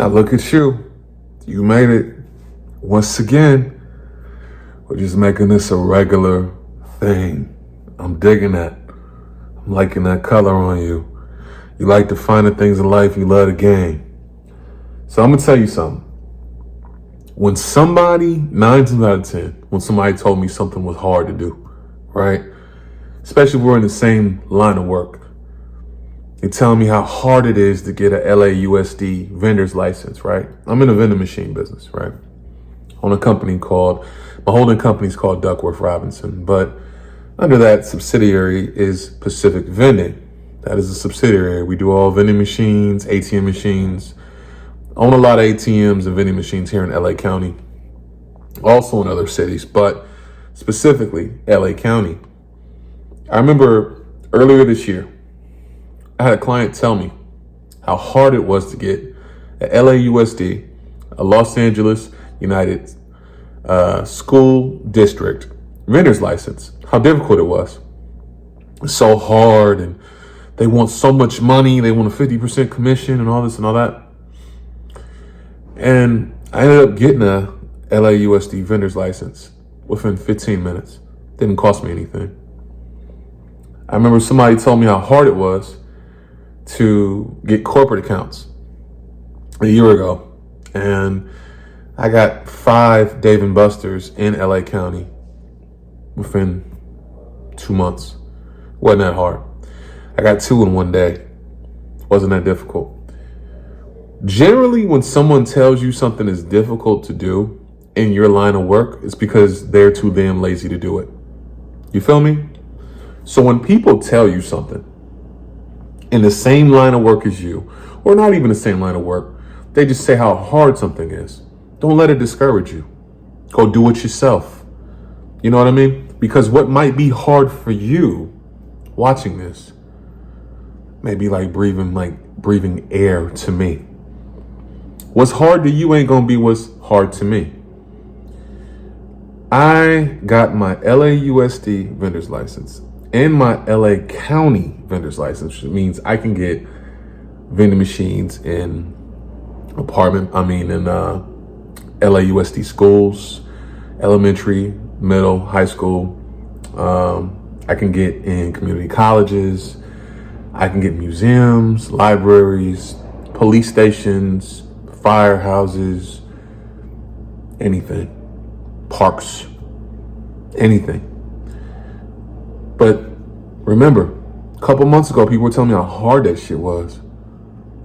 Now look at you. You made it. Once again, we're just making this a regular thing. I'm digging that. I'm liking that color on you. You like the finer things in life. You love the game. So I'm going to tell you something. When somebody, 9 times out of 10, when somebody told me something was hard to do, right? Especially if we're in the same line of work. They tell me how hard it is to get a LAUSD vendor's license, right? I'm in a vending machine business, right? On a company called, my holding company is called Duckworth Robinson, but under that subsidiary is Pacific Vending. That is a subsidiary. We do all vending machines, ATM machines, own a lot of ATMs and vending machines here in LA County, also in other cities, but specifically LA County. I remember earlier this year, I had a client tell me how hard it was to get a LAUSD, a Los Angeles United School District vendor's license, how difficult it was. It's so hard, and they want so much money. They want a 50% commission and all this and all that. And I ended up getting a LAUSD vendor's license within 15 minutes. Didn't cost me anything. I remember somebody told me how hard it was to get corporate accounts a year ago. And I got 5 Dave & Buster's in LA County within 2 months. Wasn't that hard. I got 2 in one day. Wasn't that difficult. Generally, when someone tells you something is difficult to do in your line of work, it's because they're too damn lazy to do it. You feel me? So when people tell you something in the same line of work as you, or not even the same line of work, they just say how hard something is. Don't let it discourage you. Go do it yourself. You know what I mean? Because what might be hard for you watching this may be like breathing air to me. What's hard to you ain't gonna be what's hard to me. I got my LAUSD vendor's license and my LA County vendor's license, which means I can get vending machines in LAUSD schools, elementary, middle, high school. I can get in community colleges. I can get museums, libraries, police stations, firehouses, anything, parks, anything. But remember, a couple months ago, people were telling me how hard that shit was,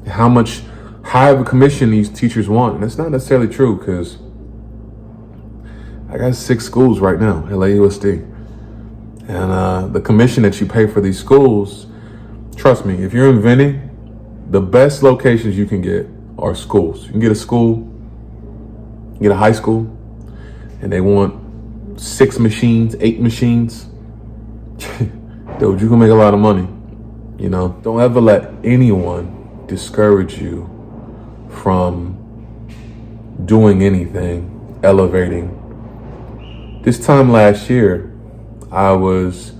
how much high of a commission these teachers want. And that's not necessarily true, because I got 6 schools right now, LAUSD. And the commission that you pay for these schools, trust me, if you're in vending, the best locations you can get are schools. You can get a school, you can get a high school, and they want 6 machines, 8 machines. Dude, you can make a lot of money. You know, don't ever let anyone discourage you from doing anything, elevating. This time last year, I was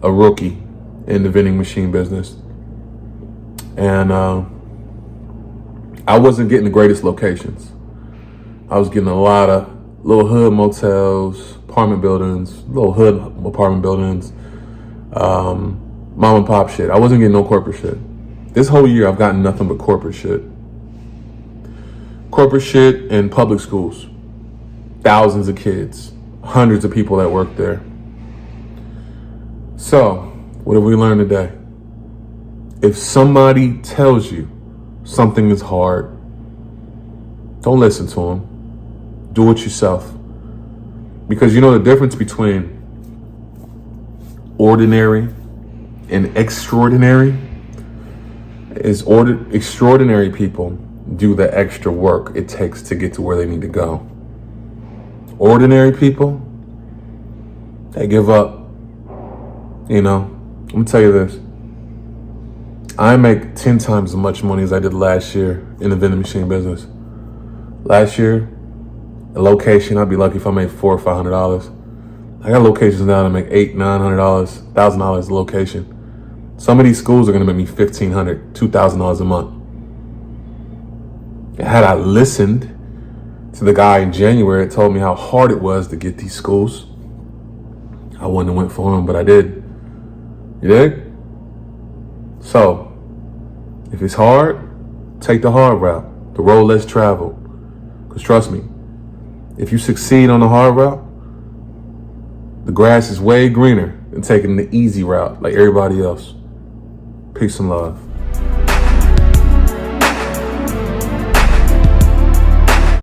a rookie in the vending machine business. And I wasn't getting the greatest locations. I was getting a lot of little hood motels, apartment buildings, mom and pop shit. I wasn't getting no corporate shit. This whole year, I've gotten nothing but corporate shit. Corporate shit in public schools. Thousands of kids, hundreds of people that work there. So, what have we learned today? If somebody tells you something is hard, don't listen to them. Do it yourself. Because you know the difference between ordinary and extraordinary is extraordinary people do the extra work it takes to get to where they need to go. Ordinary people, they give up. You know, I'm gonna tell you this. I make 10 times as much money as I did last year in the vending machine business. Last year, a location, I'd be lucky if I made $400 or $500. I got locations now that make $800, $900, $1,000 a location. Some of these schools are gonna make me $1,500, $2,000 a month. Had I listened to the guy in January that told me how hard it was to get these schools, I wouldn't have went for him, but I did. You dig? So, if it's hard, take the hard route, the road less traveled. Because trust me, if you succeed on the hard route, the grass is way greener than taking the easy route like everybody else. Peace and love.